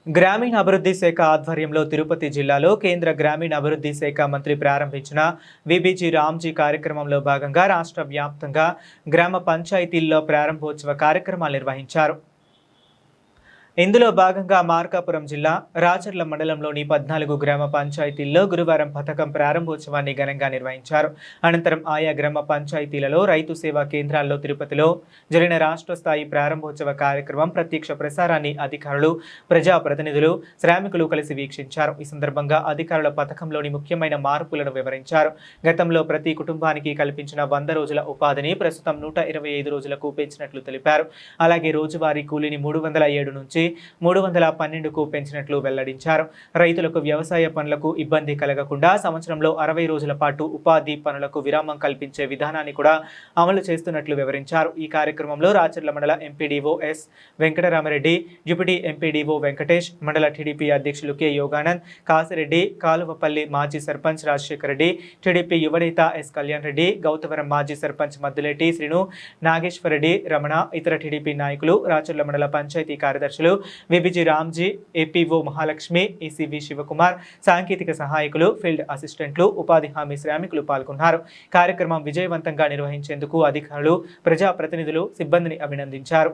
గ్రామీణాభివృద్ధి శాఖ ఆధ్వర్యంలో తిరుపతి జిల్లాలో కేంద్ర గ్రామీణాభివృద్ధి శాఖ మంత్రి ప్రారంభించిన విబిజి రామ్జీ కార్యక్రమంలో భాగంగా రాష్ట్ర వ్యాప్తంగా గ్రామ పంచాయతీల్లో ప్రారంభోత్సవ కార్యక్రమాలు నిర్వహించారు. ఇందులో భాగంగా మార్కాపురం జిల్లా రాచర్ల మండలంలోని 14 గ్రామ పంచాయతీల్లో గురువారం పథకం ప్రారంభోత్సవాన్ని ఘనంగా నిర్వహించారు. అనంతరం ఆయా గ్రామ పంచాయతీలలో రైతు సేవా కేంద్రాల్లో తిరుపతిలో జరిగిన రాష్ట్ర స్థాయి ప్రారంభోత్సవ కార్యక్రమం ప్రత్యక్ష ప్రసారాన్ని అధికారులు, ప్రజాప్రతినిధులు, శ్రామికులు కలిసి వీక్షించారు. ఈ సందర్భంగా అధికారుల పథకంలోని ముఖ్యమైన మార్పులను వివరించారు. గతంలో ప్రతి కుటుంబానికి కల్పించిన 100 రోజుల ఉపాధిని ప్రస్తుతం 125 రోజులకు పెంచినట్లు తెలిపారు. అలాగే రోజువారీ కూలీని 307 నుంచి 312కు పెంచినట్లు వెల్లడించారు. రైతులకు వ్యవసాయ పనులకు ఇబ్బంది కలగకుండా సంవత్సరంలో 60 రోజుల పాటు ఉపాధి పనులకు విరామం కల్పించే విధానాన్ని కూడా అమలు చేస్తున్నట్లు వివరించారు. ఈ కార్యక్రమంలో రాచర్ల మండల MPDO S Venkataramareddy, deputy MPDO Venkatesh, మండల టీడీపీ అధ్యక్షులు కె యోగానంద్, కాసిరెడ్డి, కాలువపల్లి మాజీ సర్పంచ్ రాజశేఖర్ రెడ్డి, టీడీపీ యువనేత ఎస్ కళ్యాణ్ రెడ్డి, గౌతవరం మాజీ సర్పంచ్ మద్దులెట్టి శ్రీను, నాగేశ్వర రెడ్డి, రమణ, ఇతర టీడీపీ నాయకులు, రాచర్ల మండల పంచాయతీ కార్యదర్శులు, విబిజి రామ్జీ, ఏపీఓ మహాలక్ష్మి, ఈసీవి శివకుమార్, సాంకేతిక సహాయకులు, ఫీల్డ్ అసిస్టెంట్లు, ఉపాధి హామీ శ్రామికులు పాల్గొన్నారు. కార్యక్రమం విజయవంతంగా నిర్వహించేందుకు అధికారులు, ప్రజాప్రతినిధులు, సిబ్బందిని అభినందించారు.